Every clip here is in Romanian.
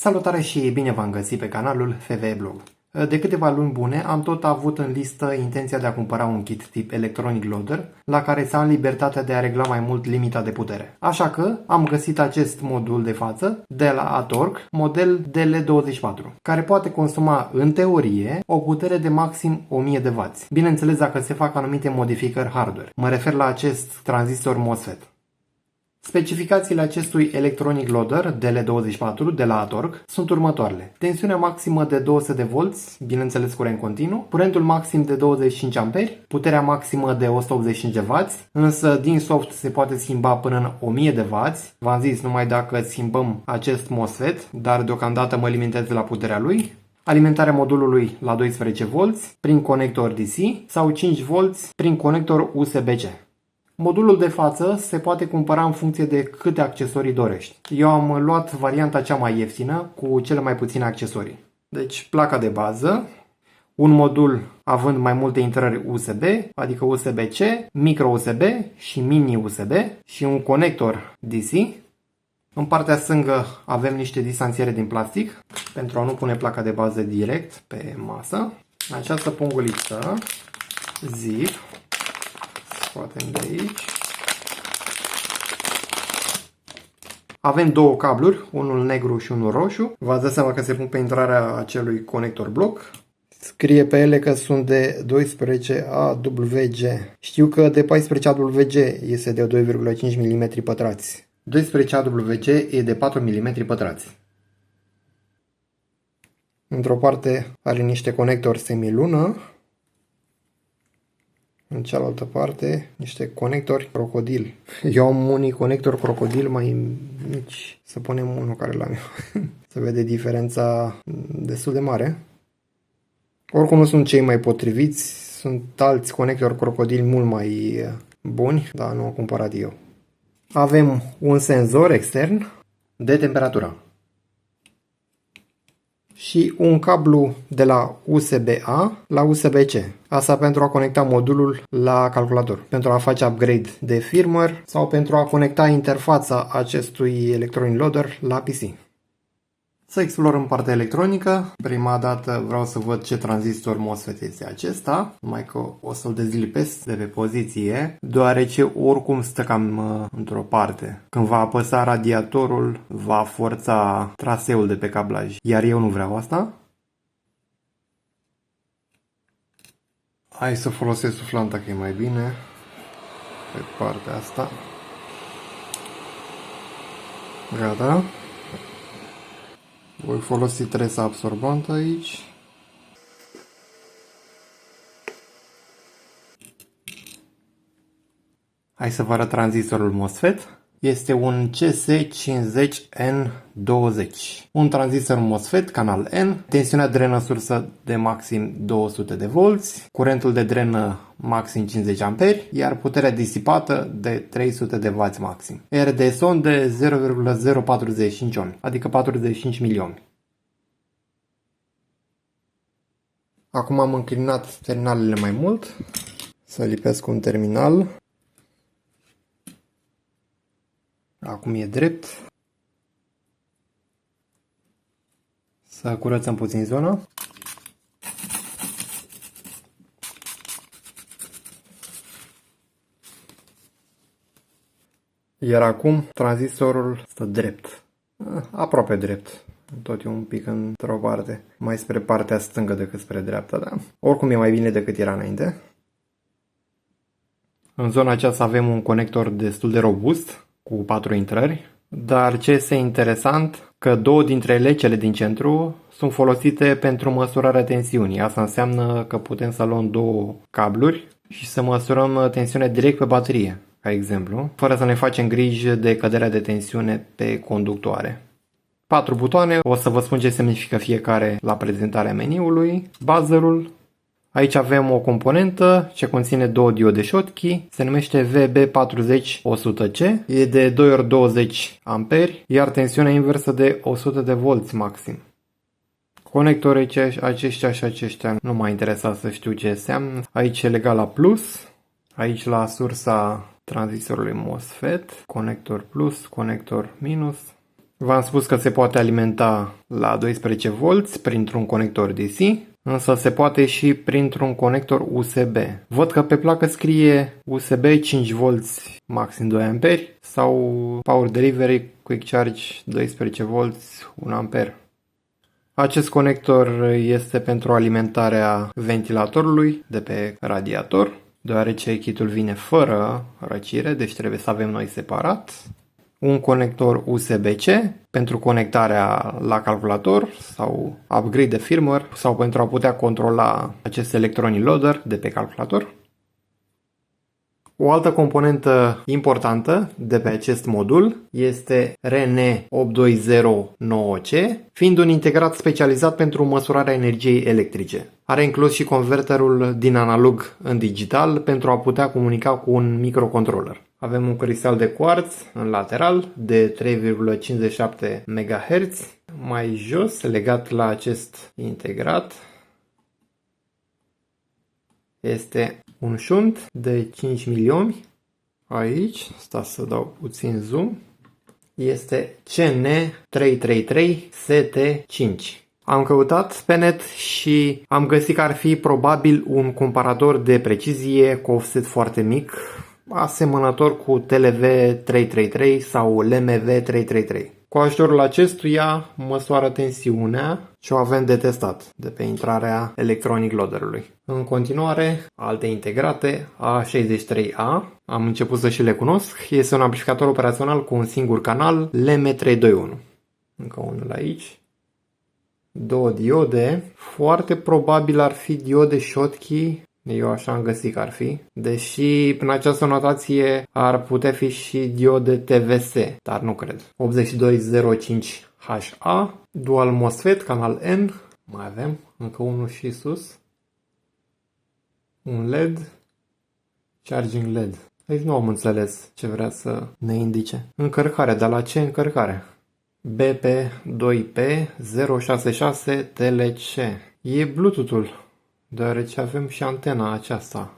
Salutare și bine v-am găsit pe canalul FV Blog. De câteva luni bune am tot avut în listă intenția de a cumpăra un kit tip Electronic Loader la care să am libertatea de a regla mai mult limita de putere. Așa că am găsit acest modul de față de la Atork, model DL24, care poate consuma în teorie o putere de maxim 1000 de W. Bineînțeles dacă se fac anumite modificări hardware. Mă refer la acest tranzistor MOSFET. Specificațiile acestui Electronic Loader DL24 de la Atork sunt următoarele. Tensiunea maximă de 200 de V, bineînțeles curent continuu, curentul maxim de 25 A, puterea maximă de 185 de W, însă din soft se poate schimba până în 1000 de W. V-am zis numai dacă schimbăm acest MOSFET, dar deocamdată mă limitez la puterea lui. Alimentarea modulului la 12 V prin conector DC sau 5 V prin conector USB-C. Modulul de față se poate cumpăra în funcție de câte accesorii dorești. Eu am luat varianta cea mai ieftină cu cele mai puține accesorii. Deci placa de bază, un modul având mai multe intrări USB, adică USB-C, micro USB și mini USB și un conector DC. În partea stângă avem niște distanțiere din plastic pentru a nu pune placa de bază direct pe masă. Această punguliță zip. Scoatem de aici. Avem două cabluri, unul negru și unul roșu. V-ați dat seama că se pun pe intrarea acelui conector bloc. Scrie pe ele că sunt de 12 AWG. Știu că de 14 AWG este de 2,5 mm pătrați. 12 AWG e de 4 mm pătrați. Într-o parte are niște conectori semilună. În cealaltă parte, niște conectori crocodil. Eu am unii conectori crocodil mai mici. Să punem unul care l-am eu. Se vede diferența destul de mare. Oricum nu sunt cei mai potriviți. Sunt alți conectori crocodil mult mai buni, dar nu am cumpărat eu. Avem un senzor extern de temperatură. Și un cablu de la USB-A la USB-C. Asta pentru a conecta modulul la calculator, pentru a face upgrade de firmware sau pentru a conecta interfața acestui Electronic Loader la PC. Să explorăm partea electronică. Prima dată vreau să văd ce tranzistor MOSFET este acesta, numai că o să-l dezlipesc de pe poziție, deoarece oricum stă cam într-o parte. Când va apăsa radiatorul, va forța traseul de pe cablaj, iar eu nu vreau asta. Hai să folosesc suflanta că e mai bine pe partea asta. Gata. Voi folosi tresa absorbantă aici. Hai să vă arăt tranzistorul MOSFET. Este un CS50N20. Un tranzistor MOSFET canal N, tensiunea drenă sursă de maxim 200 de V, curentul de drenă maxim 50 A, iar puterea disipată de 300 de W maxim. RDS-on de 0,045 ohmi, adică 45 miliomi. Acum am înclinat terminalele mai mult. Să lipesc un terminal. Acum e drept. Să curățăm puțin zona. Iar acum tranzistorul stă drept. Aproape drept. Tot e un pic într-o parte. Mai spre partea stângă decât spre dreapta, da. Oricum e mai bine decât era înainte. În zona aceasta avem un conector destul de robust, cu 4 intrări, dar ce este interesant, că două dintre ele, cele din centru, sunt folosite pentru măsurarea tensiunii. Asta înseamnă că putem să luăm două cabluri și să măsurăm tensiunea direct pe baterie, ca exemplu, fără să ne facem griji de căderea de tensiune pe conductoare. 4 butoane, o să vă spun ce semnifică fiecare la prezentarea meniului, buzzerul. Aici avem o componentă ce conține două diode Schottky, se numește VB40100C, e de 2 ori 20 A, iar tensiunea inversă de 100 de V maxim. Conectorii aceștia și aceștia nu m-a interesat să știu ce înseamnă. Aici e legat la plus, aici la sursa tranzistorului MOSFET, conector plus, conector minus. V-am spus că se poate alimenta la 12 V printr-un conector DC, însă se poate și printr-un conector USB. Văd că pe placă scrie USB 5V maxim 2 A sau Power Delivery Quick Charge 12 V 1 A. Acest conector este pentru alimentarea ventilatorului de pe radiator, deoarece kitul vine fără răcire, deci trebuie să avem noi separat. Un conector USB-C pentru conectarea la calculator sau upgrade de firmware sau pentru a putea controla acest electronic loader de pe calculator. O altă componentă importantă de pe acest modul este RN8209C, fiind un integrat specializat pentru măsurarea energiei electrice. Are inclus și converterul din analog în digital pentru a putea comunica cu un microcontroller. Avem un cristal de quartz în lateral de 3,57 MHz, mai jos, legat la acest integrat, este un șunt de 5 miliomi. Aici, stați să dau puțin zoom, este CN333ST5. Am căutat pe net și am găsit că ar fi probabil un comparator de precizie cu offset foarte mic, asemănător cu TLV333 sau LMV333. Cu ajutorul acestuia măsoară tensiunea și o avem de testat de pe intrarea electronic loaderului. În continuare, alte integrate A63A, am început să și le cunosc, este un amplificator operațional cu un singur canal LM321. Încă unul aici. Două diode, foarte probabil ar fi diode Schottky. Eu așa am găsit că ar fi, deși prin această notație ar putea fi și diode TVS, dar nu cred. 8205HA, dual MOSFET, canal N, mai avem încă unul și sus, un LED, charging LED. Aici nu am înțeles ce vrea să ne indice. Încărcare, dar la ce încărcare? BP2P066 TLC. E Bluetooth-ul, deoarece avem și antena aceasta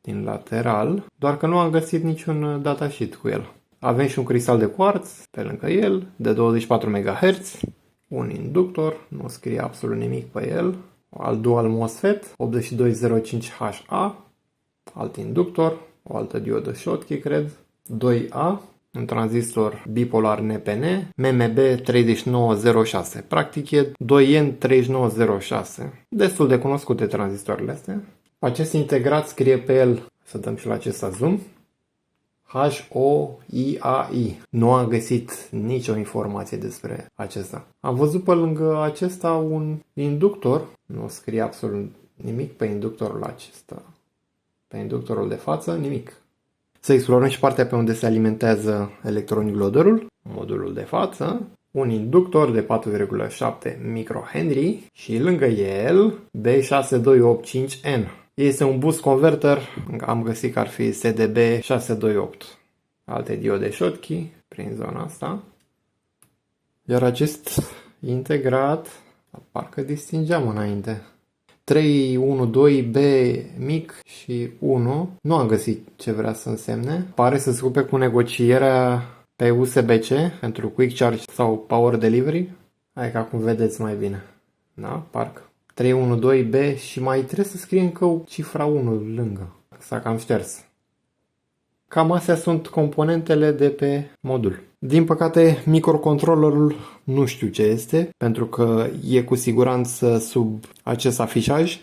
din lateral, doar că nu am găsit niciun datasheet cu el. Avem și un cristal de quartz pe lângă el, de 24 MHz, un inductor, nu scrie absolut nimic pe el, alt dual MOSFET, 8205HA, alt inductor, o altă diodă Schottky, cred, 2A, un tranzistor bipolar NPN, MMB3906. Practic e 2N3906. Destul de cunoscute tranzistoarele astea. Acest integrat scrie pe el, să dăm și la acesta zoom, HOIAI. Nu am găsit nicio informație despre acesta. Am văzut pe lângă acesta un inductor, nu scrie absolut nimic pe inductorul acesta. Pe inductorul de față, nimic. Să explorăm și partea pe unde se alimentează electronic loaderul, modulul de față, un inductor de 4,7 microhenry și lângă el B6285N. Este un boost converter, am găsit că ar fi SDB628. Alte diode Schottky prin zona asta. Iar acest integrat, parcă distingeam înainte. 312B mic și 1. Nu am găsit ce vrea să însemne. Pare să se ocupe cu negocierea pe USB-C pentru Quick Charge sau Power Delivery. Hai că acum vedeți mai bine. Da? Parcă. 312B și mai trebuie să scrie încă cifra 1 lângă. S-a cam șters. Cam astea sunt componentele de pe modul. Din păcate, microcontrollerul nu știu ce este, pentru că e cu siguranță sub acest afișaj.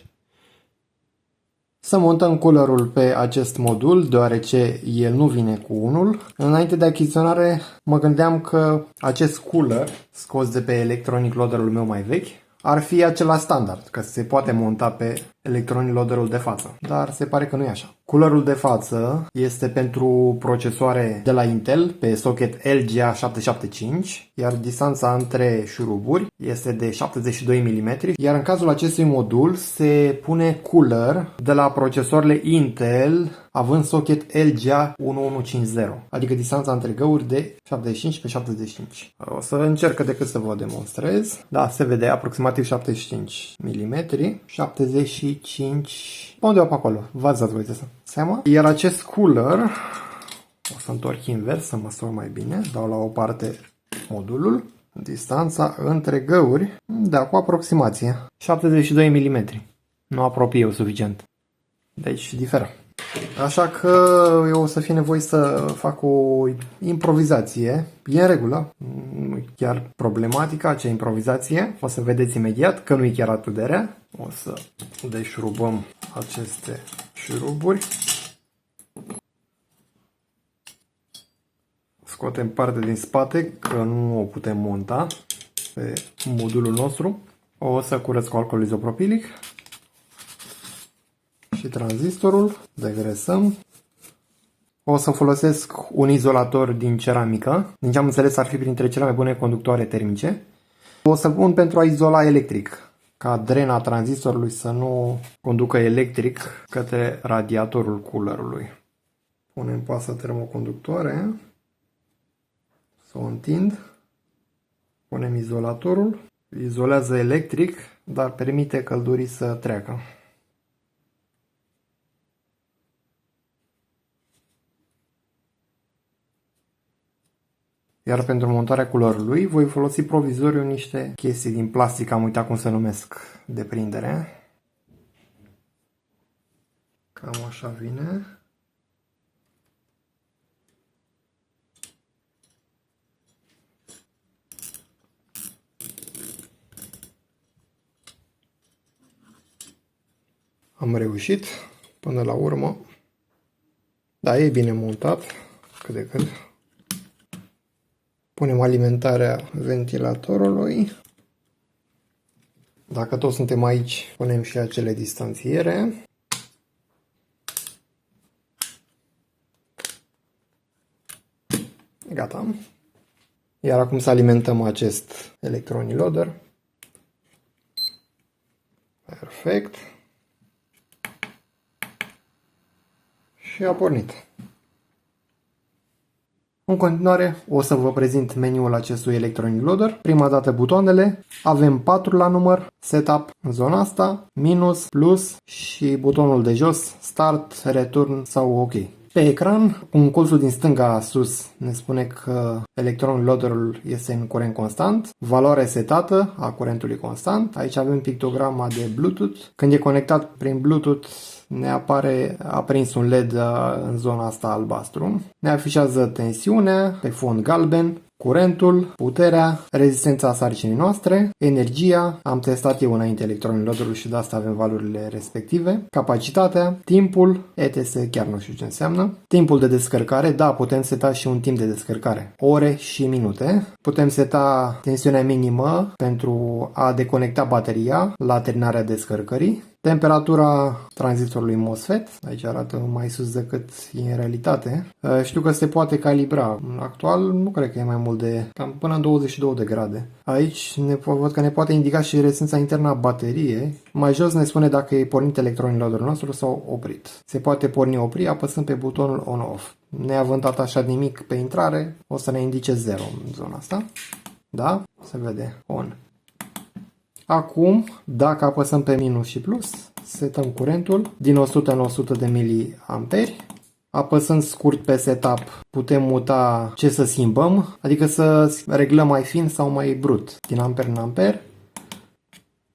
Să montăm coolerul pe acest modul, deoarece el nu vine cu unul. Înainte de achiziționare, mă gândeam că acest cooler, scos de pe electronic loaderul meu mai vechi, ar fi acela standard, că se poate monta pe electronic loaderul de față. Dar se pare că nu e așa. Coolerul de față este pentru procesoare de la Intel pe socket LGA775, iar distanța între șuruburi este de 72 mm, iar în cazul acestui modul se pune cooler de la procesoarele Intel având socket LGA1150, adică distanța între găuri de 75 pe 75. O să încerc decât să vă demonstrez. Da, se vede aproximativ 75 mm, 75, undeva pe acolo, v-ați dat voi seama? Iar acest cooler, o să întorc invers să măsor mai bine, dau la o parte modulul. Distanța între găuri, da, cu aproximație, 72 mm. Nu apropie eu suficient. Deci diferă. Așa că eu o să fie nevoie să fac o improvizație. E în regulă. Nu e chiar problematică acea improvizație. O să vedeți imediat că nu e chiar atât de rea. O să deșurubăm aceste șuruburi. Scoatem partea din spate, că nu o putem monta pe modulul nostru. O să curăț cu alcool izopropilic și tranzistorul, degresăm. O să folosesc un izolator din ceramică. Din ce am înțeles ar fi printre cele mai bune conductoare termice. O să pun pentru a izola electric, ca drena tranzistorului să nu conducă electric către radiatorul coolerului. Punem pasă termoconductoare. Să o întind. Punem izolatorul. Izolează electric, dar permite căldurii să treacă. Iar pentru montarea culoarului voi folosi provizoriu niște chestii din plastic, am uitat cum se numesc, de prindere. Cam așa vine. Am reușit până la urmă. Da, e bine montat, cât de cât. Punem alimentarea ventilatorului. Dacă tot suntem aici, punem și acele distanțiere. Gata. Iar acum să alimentăm acest electronic loader. Perfect. Și a pornit. În continuare, o să vă prezint meniul acestui electronic loader. Prima dată butoanele. Avem 4 la număr, setup în zona asta, minus, plus și butonul de jos, start, return sau OK. Pe ecran, în colțul din stânga sus ne spune că electronic loaderul este în curent constant, valoarea setată a curentului constant. Aici avem pictograma de Bluetooth. Când e conectat prin Bluetooth, ne apare aprins un LED în zona asta albastru. Ne afișează tensiunea pe fond galben, curentul, puterea, rezistența sarcinii noastre, energia, am testat eu înainte electronic loaderul și de asta avem valorile respective, capacitatea, timpul, ETS chiar nu știu ce înseamnă, timpul de descărcare, da, putem seta și un timp de descărcare, ore și minute, putem seta tensiunea minimă pentru a deconecta bateria la terminarea descărcării, temperatura tranzistorului MOSFET, aici arată mai sus decât e în realitate. Știu că se poate calibra. Actual nu cred că e mai mult de cam până în 22 de grade. Aici văd că ne poate indica și rezistența internă a bateriei. Mai jos ne spune dacă e pornit electronic loaderul nostru sau oprit. Se poate porni-opri apăsând pe butonul on-off. Neavând atașat nimic pe intrare, o să ne indice 0 în zona asta. Da? Se vede on. Acum, dacă apăsăm pe minus și plus, setăm curentul din 100 în 100 de mA. Apăsând scurt pe setup, putem muta ce să schimbăm, adică să reglăm mai fin sau mai brut, din amper în amper,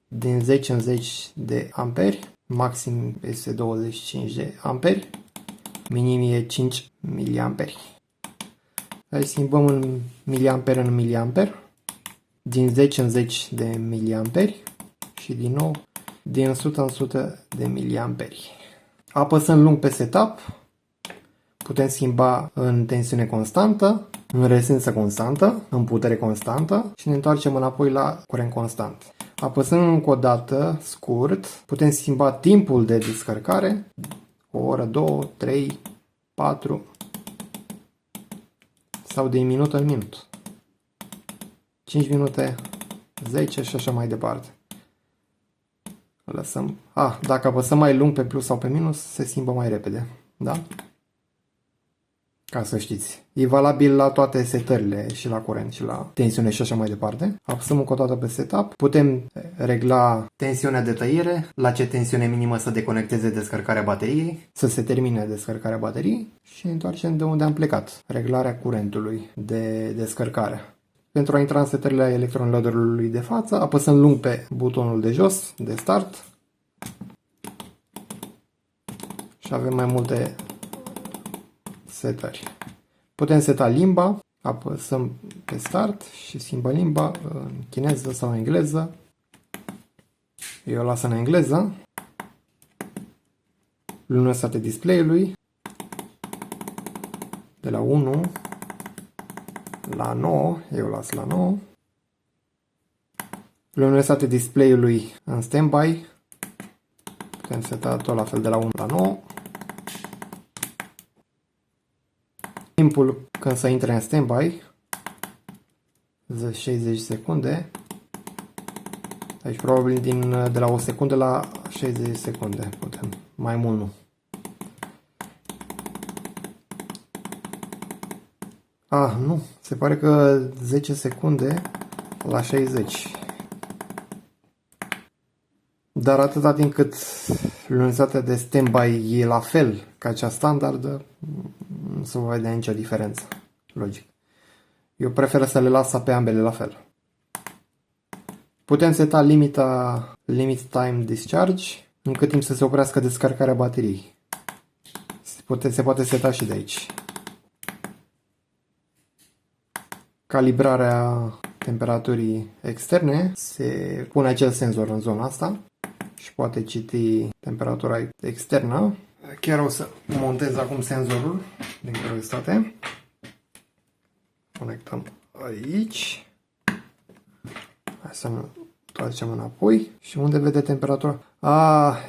din 10 în 10 de amperi, maxim este 25 de amperi, minim e 5 mA. Aici schimbăm în miliamper în miliamper, din 10 în 10 de miliamperi și din nou din 100 în 100 de miliamperi. Apăsând lung pe setup, putem schimba în tensiune constantă, în rezistență constantă, în putere constantă și ne întoarcem înapoi la curent constant. Apăsând încă o dată, scurt, putem schimba timpul de descărcare, o oră, 2, 3, 4 sau din minut în minut. 5 minute, 10 și așa mai departe. Lăsăm. Dacă apăsăm mai lung pe plus sau pe minus, se schimbă mai repede. Da? Ca să știți. E valabil la toate setările, și la curent, și la tensiune și așa mai departe. Apăsăm încă o dată pe setup. Putem regla tensiunea de tăiere, la ce tensiune minimă să deconecteze descărcarea bateriei, să se termine descărcarea bateriei și ne întoarcem de unde am plecat. Reglarea curentului de descărcare. Pentru a intra în setările electron loaderului de față, apăsăm lung pe butonul de jos, de start. Și avem mai multe setări. Putem seta limba, apăsăm pe start și schimbă limba în chineză sau engleză. Eu o las în engleză. Luminositatea display-ului de la 1 la 9, eu las la 9. Luminositatea display-ului în standby. Putem seta tot la fel de la 1 la 9. Timpul când să intre în standby, 60 secunde. Aici probabil de la 1 secundă la 60 secunde putem, mai mult nu. Nu, se pare că 10 secunde la 60. Dar atâta timp cât luminositatea de standby e la fel ca cea standardă, nu se va vedea nicio diferență, logic. Eu prefer să le las pe ambele la fel. Putem seta limit time discharge, în cât timp să se oprească descărcarea bateriei. Se poate seta și de aici. Calibrarea temperaturii externe, se pune acel senzor în zona asta și poate citi temperatura externă. Chiar o să montez acum senzorul din curiozitate. Conectăm aici. Hai să ne întoarcem înapoi. Și unde vede temperatura?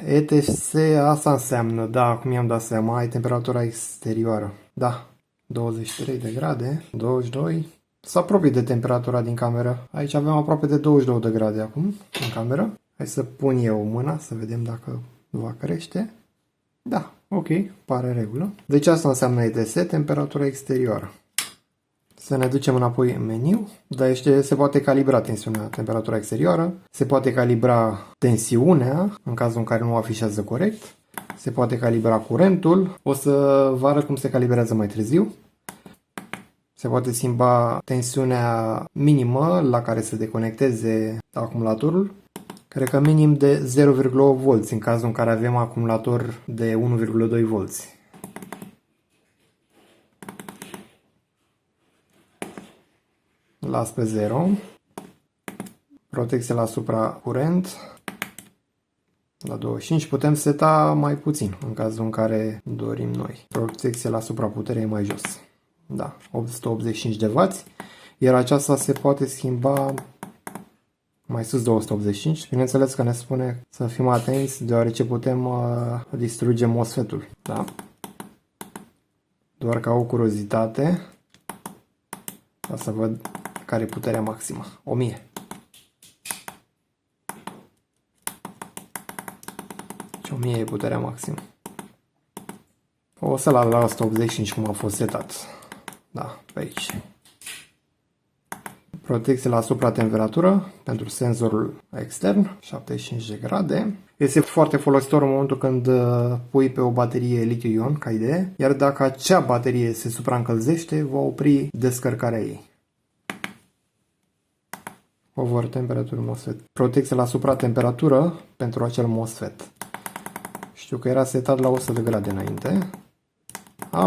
ETC, asta înseamnă, da, acum i-am dat seama, e temperatura exterioară. Da, 23 de grade, 22. Se apropie de temperatura din cameră. Aici avem aproape de 22 de grade acum în cameră. Hai să pun eu mâna să vedem dacă va crește. Da, ok, pare regulă. Deci asta înseamnă ETC, temperatura exterioară. Să ne ducem înapoi în meniu. Dar se poate calibra tensiunea, temperatura exterioară. Se poate calibra tensiunea în cazul în care nu afișează corect. Se poate calibra curentul. O să vă arăt cum se calibrează mai târziu. Se poate schimba tensiunea minimă la care se deconecteze acumulatorul. Cred că minim de 0,8 V în cazul în care avem acumulator de 1,2 V. Las pe 0. Protecție la supracurent. La 25 putem seta mai puțin în cazul în care dorim noi. Protecție la supraputere e mai jos. Da, 185 de W. Iar aceasta se poate schimba mai sus de 185. Bineînțeles că ne spune să fim atenți deoarece putem distruge MOSFET-ul. Da? Doar ca o curiozitate. O să văd care e puterea maximă. 1000. Și 1000 e puterea maximă. O să la 185 cum a fost setat. Da, pe aici. Protecție la supratemperatură pentru senzorul extern, 75 de grade. Este foarte folositor în momentul când pui pe o baterie litiu-ion, ca idee, iar dacă acea baterie se supraîncălzește, va opri descărcarea ei. Over temperature MOSFET. Protecție la supratemperatură pentru acel MOSFET. Știu că era setat la 100 de grade înainte.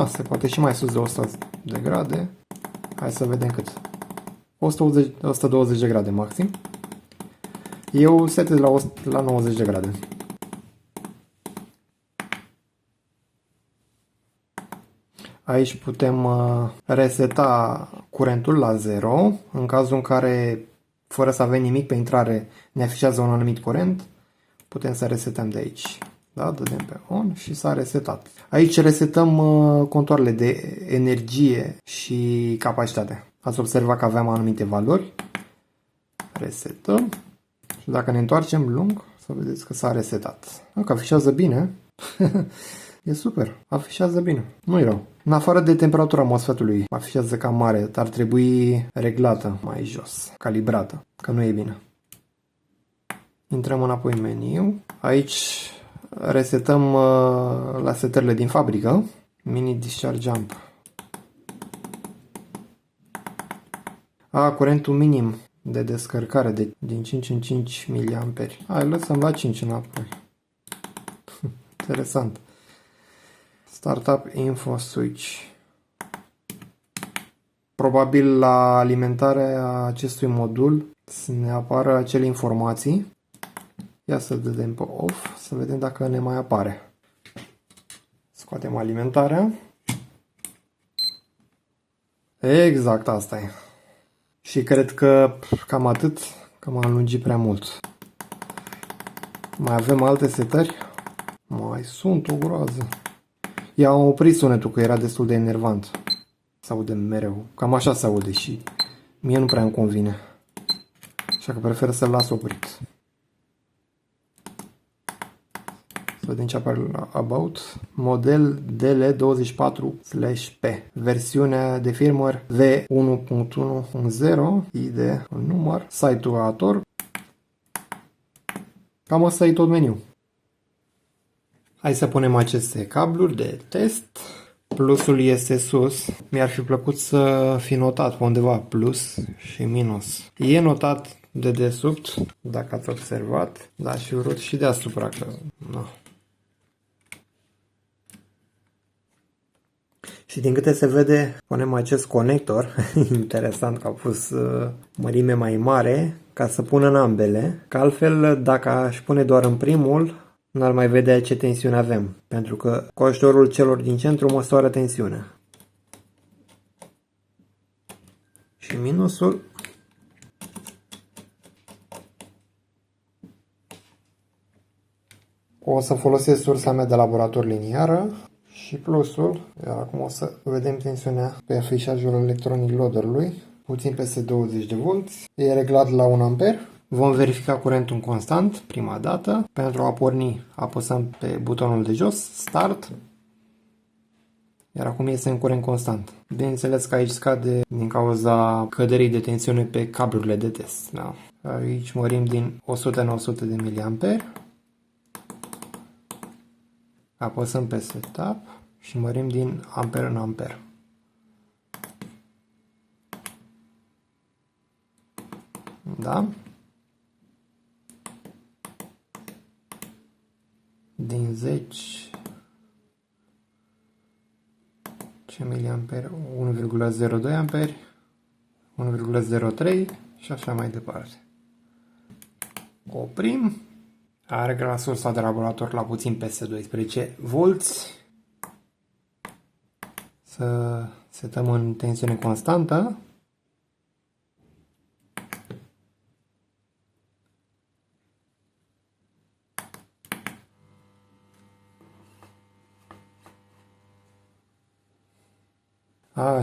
Se poate și mai sus de 100 de grade. Hai să vedem cât. 120 de grade maxim. Eu setez la 90 de grade. Aici putem reseta curentul la 0. În cazul în care, fără să avem nimic pe intrare, ne afișează un anumit curent, putem să resetăm de aici. Da? Dăm pe on și s-a resetat. Aici resetăm contoarele de energie și capacitate. Ați observat că aveam anumite valori. Resetăm. Și dacă ne întoarcem lung, să vedeți că s-a resetat. Că afișează bine. E super. Afișează bine. Nu-i rău. În afară de temperatura MOSFET-ului, afișează cam mare. Ar trebui reglată mai jos. Calibrată. Că nu e bine. Intrăm înapoi în meniu. Aici resetăm la setările din fabrică. Mini discharge jump. Curentul minim de descărcare din 5 în 5 mA. Hai, lăsăm la 5 înapoi. Interesant. Startup info switch. Probabil la alimentarea acestui modul să ne apară acele informații. Ia să dăm pe off, să vedem dacă ne mai apare. Scoatem alimentarea. Exact asta e. Și cred că cam atât, că m-am lungit prea mult. Mai avem alte setări? Mai sunt o groază. I-am oprit sunetul, că era destul de enervant. Se aude mereu. Cam așa se aude și mie nu prea îmi convine. Așa că prefer să-l las oprit. Să vedem ce apare la About. Model DL24/P. Versiunea de firmware V1.1.10. ID un număr. Site-ul autor. Cam asta e tot meniu. Hai să punem aceste cabluri de test. Plusul este sus. Mi-ar fi plăcut să fi notat pe undeva plus și minus. E notat de desubt, dacă ați observat, dar și vrut și deasupra, că nu. Și din câte se vede, punem acest conector. Interesant că a pus mărime mai mare ca să pună în ambele. Că altfel, dacă aș pune doar în primul, n-ar mai vedea ce tensiune avem. Pentru că cu ajutorul celor din centru măsoară tensiunea. Și minusul. O să folosesc sursa mea de laborator liniară. Și plusul, iar acum o să vedem tensiunea pe afișajul electronic loaderului, puțin peste 20 de volți, e reglat la 1 amper. Vom verifica curentul în constant, prima dată. Pentru a porni, apăsăm pe butonul de jos, Start, iar acum este în curent constant. Bineînțeles că aici scade din cauza căderii de tensiune pe cablurile de test. Da. Aici mărim din 100 în 100 de mA. Apăsăm pe Setup și mărim din amper în amper. Da? Din 10 ce miliamperi, 1,02 amperi, 1,03 și așa mai departe. Oprim. A reglat sursa de laborator la puțin peste 12 volți. Să setăm în tensiune constantă.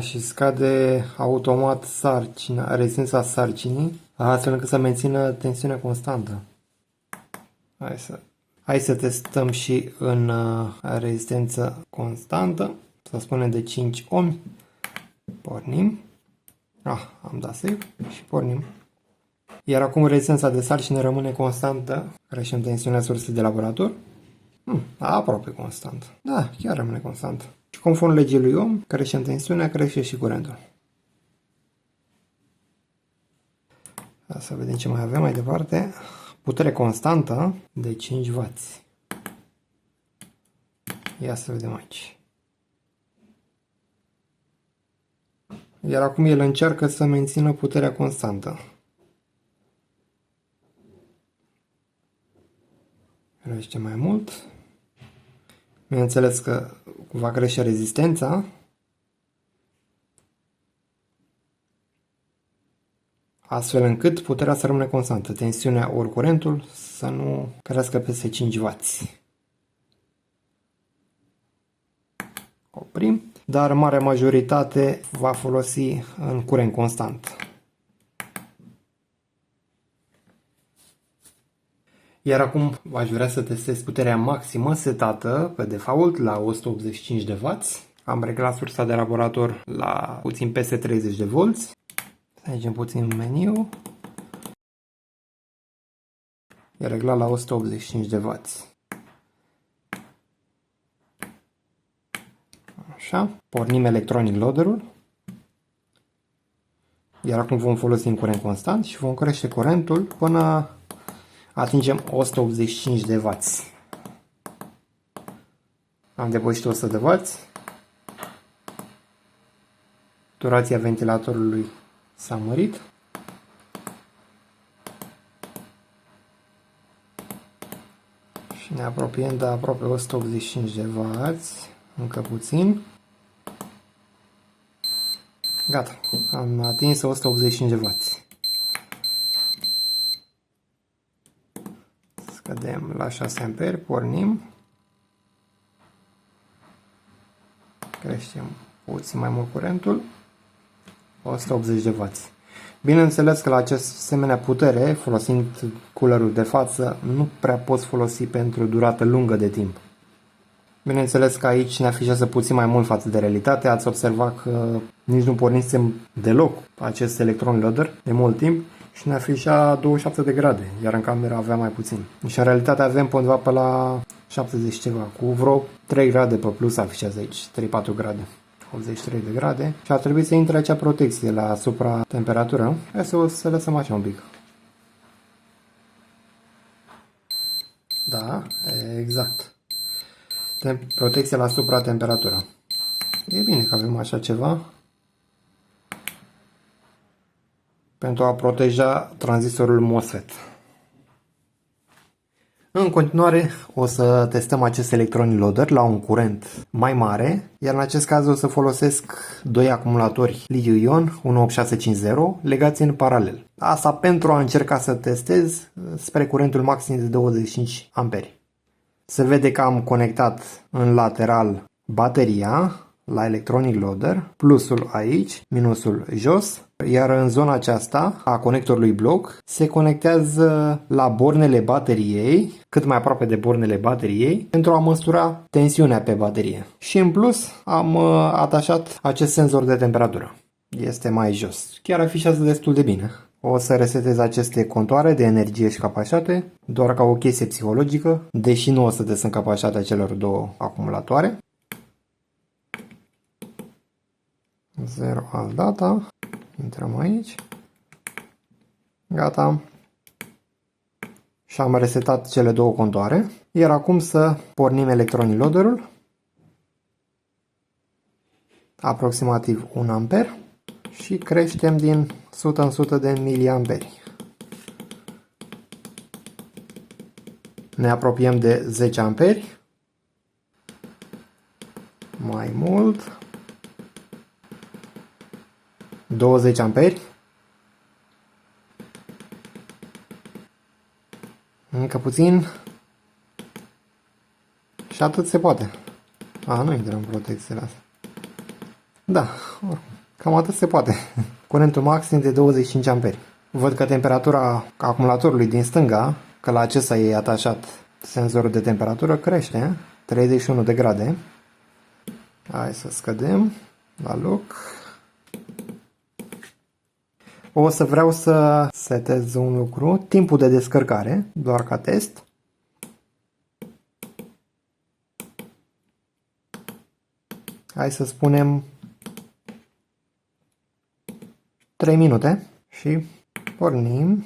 Și scade automat sarcina, rezistența sarcinii, astfel încât să mențină tensiunea constantă. Hai să testăm și în rezistență constantă, să spunem de 5 ohmi. Pornim. Am dat save și pornim. Iar acum rezistența de sarcină rămâne constantă. Creștem tensiunea sursei de laborator. Aproape constant. Da, chiar rămâne constant. Și conform legii lui Ohm, creștem tensiunea, crește și curentul. Să vedem ce mai avem mai departe. Putere constantă de 5W. Ia să vedem aici. Iar acum el încearcă să mențină puterea constantă. Crește mai mult. Bineînțeles că va crește rezistența. Astfel încât puterea să rămână constantă. Tensiunea ori curentul să nu crească peste 5W. Oprim. Dar marea majoritate va folosi în curent constant. Iar acum aș vrea să testez puterea maximă setată pe default la 185 de W. Am reglat sursa de laborator la puțin peste 30 de volți. Să mergem puțin în meniu. E reglat la 185 de W. Așa. Pornim electronic loaderul. Iar acum vom folosi un curent constant și vom crește curentul până atingem 185 de W. Am depășit 100 de W. Durația ventilatorului s-a mărit. Și ne apropiem de aproape 185 de W. Încă puțin. Gata. Am atins 185 de W. Scădem la 6 amperi, pornim. Creștem puțin mai mult curentul. 180 de W. Bineînțeles că la acest asemenea putere, folosind coolerul de față, nu prea poți folosi pentru durată lungă de timp. Bineînțeles că aici ne afișează puțin mai mult față de realitate. Ați observat că nici nu pornisem deloc acest electron loader de mult timp și ne afișa 27 de grade, iar în cameră avea mai puțin. Și în realitate avem pe undeva pe la 70 ceva, cu vreo 3 grade pe plus afișează aici, 3-4 grade. 83 de grade și ar trebui să intre acea protecție la supra-temperatură. Hai să lăsăm așa un pic. Da, exact. Protecție la supra-temperatură. E bine că avem așa ceva pentru a proteja tranzistorul MOSFET. În continuare o să testăm acest electronic loader la un curent mai mare, iar în acest caz o să folosesc doi acumulatori litiu-ion 18650 legați în paralel. Asta pentru a încerca să testez spre curentul maxim de 25 amperi. Se vede că am conectat în lateral bateria la electronic loader, plusul aici, minusul jos, iar în zona aceasta a conectorului bloc se conectează la bornele bateriei, cât mai aproape de bornele bateriei, pentru a măsura tensiunea pe baterie. Și în plus am atașat acest senzor de temperatură. Este mai jos. Chiar afișează destul de bine. O să resetez aceste contoare de energie și capacitate, doar ca o chestie psihologică, deși nu o să testăm capacitatea celor două acumulatoare. 0 alt data. Intrăm aici. Gata. Și am resetat cele două contoare. Iar acum să pornim electronic loaderul. Aproximativ 1 amper. Și creștem din 100 în 100 de miliamperi. Ne apropiem de 10 amperi. Mai mult. 20 amperi. Încă puțin. Și atât se poate. Nu intrăm în protecțiile astea. Da, cam atât se poate. Curentul maxim de 25 amperi. Văd că temperatura acumulatorului din stânga, că la acesta e atașat senzorul de temperatură, crește. 31 de grade. Hai să scădem la loc. O să vreau să setez un lucru, timpul de descărcare, doar ca test. Hai să spunem 3 minute și pornim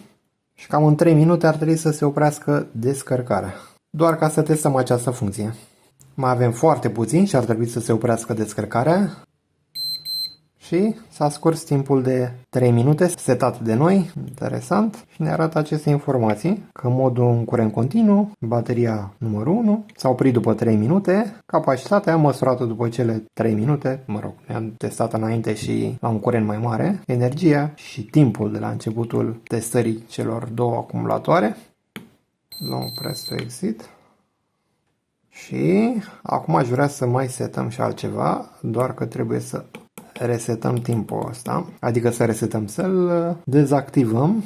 și cam în 3 minute ar trebui să se oprească descărcarea. Doar ca să testăm această funcție. Mai avem foarte puțin și ar trebui să se oprească descărcarea. Și s-a scurs timpul de 3 minute setat de noi, interesant, și ne arată aceste informații, că modul în curent continuu, bateria numărul 1, s-a oprit după 3 minute, capacitatea am măsurat-o după cele 3 minute, ne-am testat înainte și la un curent mai mare, energia și timpul de la începutul testării celor două acumulatoare. Long press to exit. Și acum aș vrea să mai setăm și altceva, doar că trebuie să resetăm timpul ăsta, adică să resetăm, să-l dezactivăm.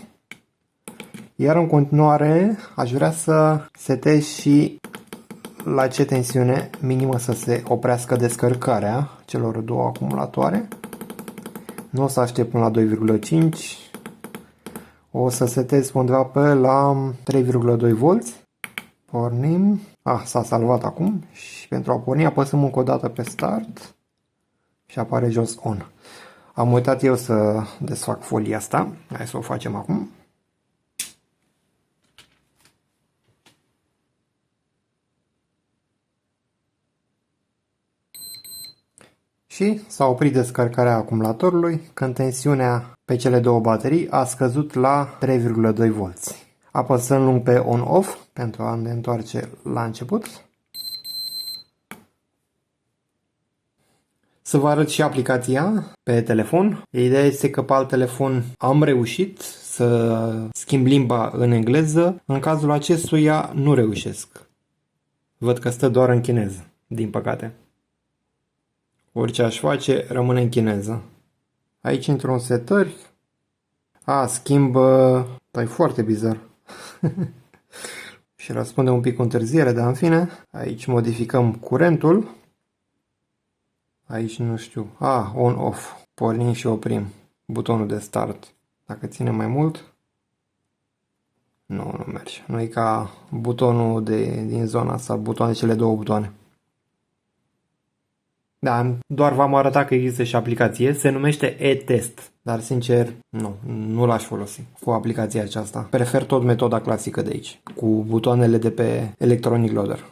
Iar în continuare aș vrea să setez și la ce tensiune minimă să se oprească descărcarea celor două acumulatoare. Nu o să aștept până la 2,5. O să setez undeva pe la 3,2 V. Pornim. S-a salvat acum și pentru a porni apăsăm încă o dată pe start și apare jos on. Am uitat eu să desfac folia asta. Hai să o facem acum. Și s-a oprit descărcarea acumulatorului când tensiunea pe cele două baterii a scăzut la 3,2 V. Apăsăm lung pe on-off pentru a ne întoarce la început. Să vă arăt și aplicația pe telefon. Ideea este că pe alt telefon am reușit să schimb limba în engleză. În cazul acestuia nu reușesc. Văd că stă doar în chineză, din păcate. Orice aș face, rămâne în chineză. Aici intru în setări. Schimbă. E foarte bizar. Și răspunde un pic cu întârziere, dar în fine. Aici modificăm curentul. Aici nu știu. On-off. Pornim și oprim. Butonul de start. Dacă ține mai mult. Nu merge. Nu e ca butonul din zona asta. Cele două butoane. Da, doar v-am arătat că există și aplicație, se numește e-test, dar sincer nu l-aș folosi cu aplicația aceasta. Prefer tot metoda clasică de aici, cu butoanele de pe Electronic Loader.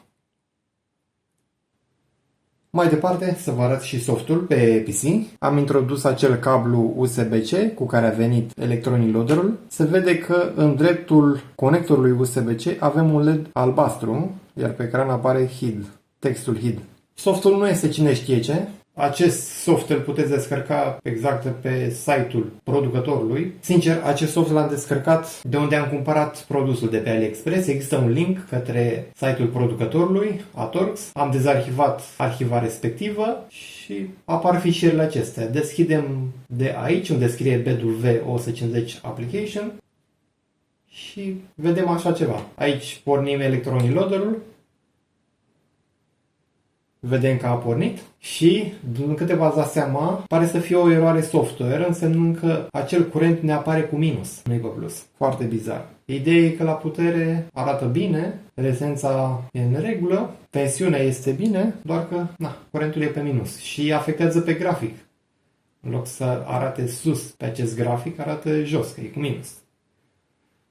Mai departe să vă arăt și softul pe PC. Am introdus acel cablu USB-C cu care a venit Electronic Loader-ul. Se vede că în dreptul conectorului USB-C avem un LED albastru, iar pe ecran apare HID, textul HID. Softul nu este cine știe ce. Acest soft îl puteți descărca exact pe site-ul producătorului. Sincer, acest soft l-am descărcat de unde am cumpărat produsul de pe AliExpress. Există un link către site-ul producătorului, Atorx. Am dezarhivat arhiva respectivă și apar fișierele acestea. Deschidem de aici, unde scrie BW150 Application și vedem așa ceva. Aici pornim Electronic Loader-ul. Vedem că a pornit și, din câte v-ați dat seama, pare să fie o eroare software, însemnând că acel curent ne apare cu minus, nu pe plus. Foarte bizar. Ideea e că la putere arată bine, rezența e în regulă, tensiunea este bine, doar că curentul e pe minus și afectează pe grafic. În loc să arate sus pe acest grafic, arată jos, că e cu minus.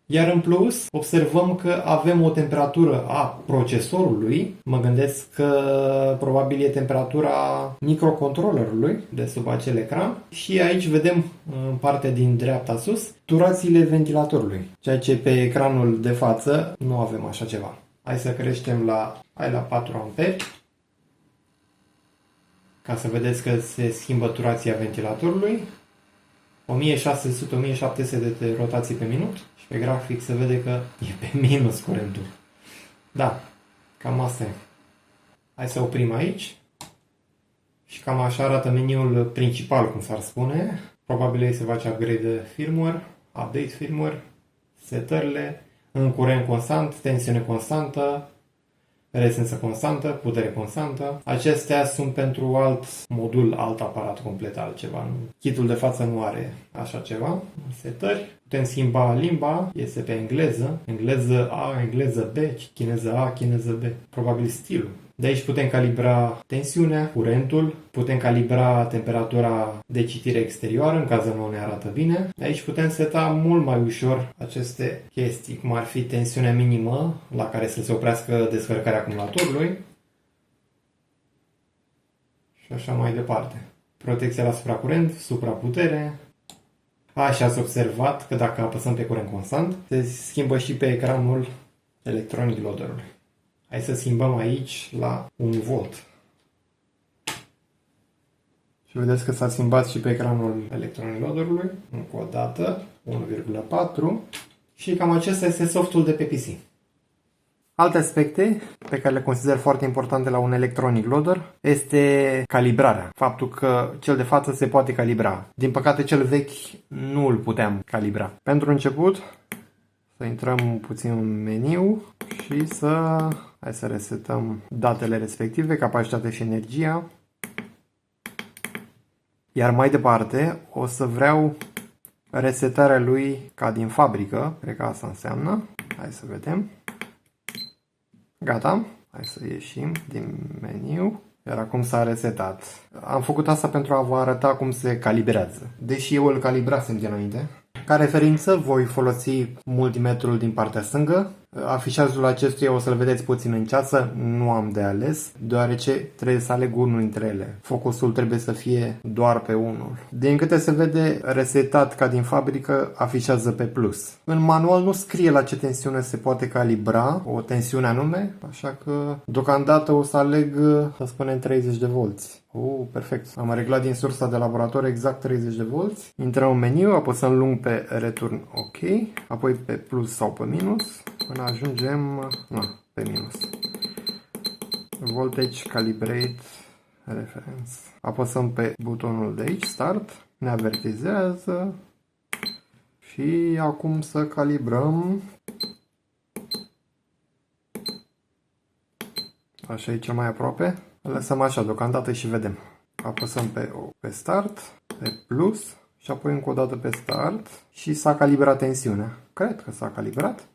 Iar în plus, observăm că avem o temperatură a procesorului. Mă gândesc că probabil e temperatura microcontrollerului de sub acel ecran. Și aici vedem în partea din dreapta sus turațiile ventilatorului. Ceea ce pe ecranul de față nu avem așa ceva. Hai să creștem la 4 A. Ca să vedeți că se schimbă turația ventilatorului. 1600-1700 de rotații pe minut. Și pe grafic se vede că e pe minus curentul. Da, cam asta e. Hai să oprim aici. Și cam așa arată meniul principal, cum s-ar spune. Probabil aici se face upgrade firmware, update firmware, setările, în curent constant, tensiune constantă, rezistență constantă, putere constantă. Acestea sunt pentru alt modul, alt aparat complet altceva. Kitul de față nu are așa ceva. Setări. Putem schimba limba, este pe engleză. Engleză A, engleză B, chineză A, chineză B. Probabil stilul. De aici putem calibra tensiunea, curentul, putem calibra temperatura de citire exterioară în caz nu ne arată bine. De aici putem seta mult mai ușor aceste chestii, cum ar fi tensiunea minimă la care să se oprească descărcarea acumulatorului și așa mai departe. Protecția la supracurent, supraputere. Și ați observat că dacă apăsăm pe curent constant, se schimbă și pe ecranul Electronic Loader-ului. Hai să schimbăm aici la 1 volt. Și vedeți că s-a schimbat și pe ecranul Electronic Loader-ului. Încă o dată, 1,4. Și cam acesta este softul de pe PC. Alte aspecte pe care le consider foarte importante la un Electronic Loader este calibrarea. Faptul că cel de față se poate calibra. Din păcate cel vechi nu îl puteam calibra. Pentru început, să intrăm puțin în meniu și hai să resetăm datele respective, capacitate și energia. Iar mai departe o să vreau resetarea lui ca din fabrică, cred că asta înseamnă. Hai să vedem. Gata, hai să ieșim din meniu. Iar acum s-a resetat. Am făcut asta pentru a vă arăta cum se calibrează. Deși eu îl calibrasem dinainte. Ca referință voi folosi multimetrul din partea stângă. Afișajul acestuia o să-l vedeți puțin în ceață, nu am de ales, deoarece trebuie să aleg unul dintre ele. Focusul trebuie să fie doar pe unul. Din câte se vede, resetat ca din fabrică, afișează pe plus. În manual nu scrie la ce tensiune se poate calibra, o tensiune anume, așa că deocamdată o să aleg, să spunem, 30 de volți. Perfect. Am reglat din sursa de laborator exact 30 de volți. Intrăm în meniu, apăsăm lung pe return OK, apoi pe plus sau pe minus, până ajungem pe minus. Voltage Calibrate Reference. Apăsăm pe butonul de aici, Start, ne avertizează și acum să calibrăm. Așa e cel mai aproape. Lăsăm așa deocamdată și vedem. Apăsăm pe Start, pe plus și apoi încă o dată pe Start și s-a calibrat tensiunea. Cred că s-a calibrat.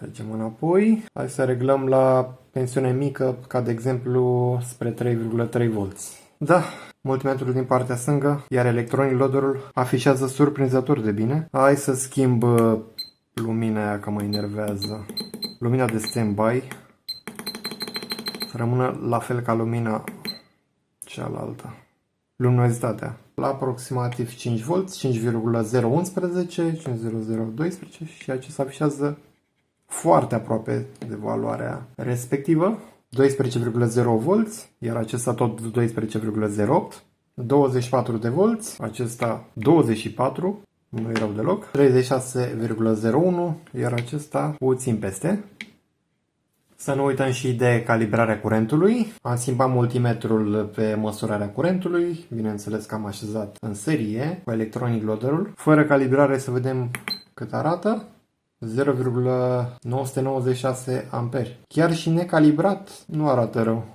Mergem înapoi. Hai să reglăm la tensiune mică, ca de exemplu spre 3,3 volți. Da, multimetrul din partea stângă, iar electronic loaderul afișează surprinzător de bine. Hai să schimb lumina aia, că mă enervează. Lumina de standby să rămână la fel ca lumina cealaltă. Luminozitatea la aproximativ 5 V, 5,011, 5,0012 și acesta afișează foarte aproape de valoarea respectivă. 12,0 V, iar acesta tot 12,08, 24 de volți, acesta 24, nu e rău deloc, 36,01, iar acesta puțin peste. Să nu uităm și de calibrarea curentului. Am schimbat multimetrul pe măsurarea curentului. Bineînțeles că am așezat în serie cu electronic loaderul. Fără calibrare să vedem cât arată. 0,996 amperi. Chiar și necalibrat nu arată rău.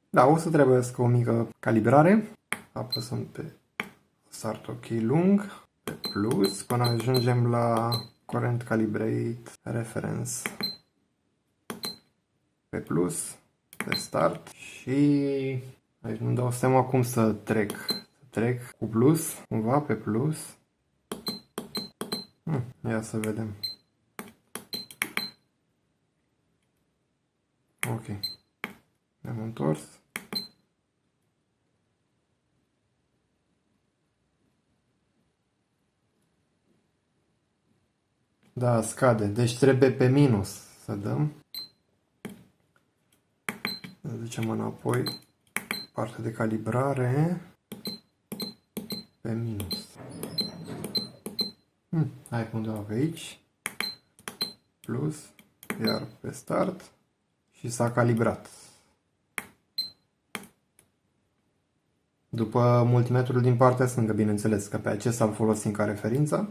Da, o să trebuiască o mică calibrare. Apăsăm pe Start OK lung, pe plus, până ajungem la Current Calibrate Reference. Pe plus, pe Start și aici nu dau seama cum să trec. Trec cu plus, cumva pe plus. Ia să vedem. Ok. Ne-am întors. Da, scade. Deci trebuie pe minus să dăm. Ducem înapoi partea de calibrare pe minus. Hai pe undeva pe aici, plus, iar pe Start și s-a calibrat. După multimetrul din partea stângă, bineînțeles că pe acesta îl folosim ca referință,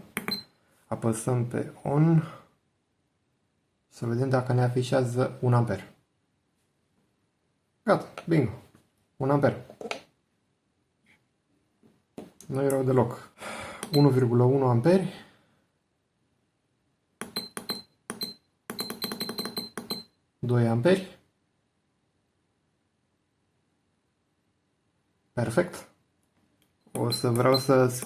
apăsăm pe On să vedem dacă ne afișează 1 amper. Gata, bingo, 1 amper. Nu e rău deloc. 1,1 amperi. Doi amperi. Perfect. O să vreau să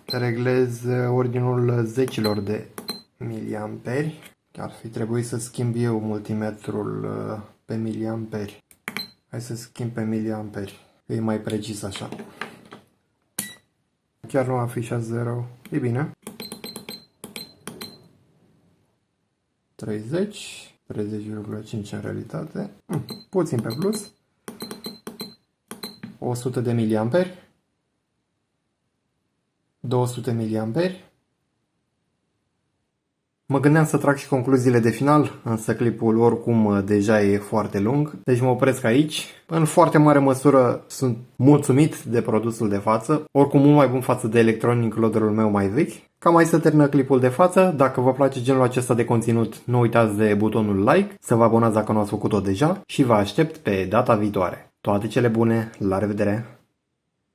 reglez ordinul zecilor de miliamperi. Ar fi trebuit să schimb eu multimetrul pe miliamperi. Hai să schimb pe miliamperi. E mai precis așa. Chiar nu afișa 0. E bine. 30. 30,5 în realitate. Puțin pe plus. 100 de miliamperi. 200 miliamperi. Mă gândeam să trag și concluziile de final, însă clipul oricum deja e foarte lung, deci mă opresc aici. În foarte mare măsură sunt mulțumit de produsul de față, oricum mult mai bun față de electronic loaderul meu mai vechi. Cam aici se termină clipul de față. Dacă vă place genul acesta de conținut, nu uitați de butonul like, să vă abonați dacă nu ați făcut-o deja și vă aștept pe data viitoare. Toate cele bune, la revedere!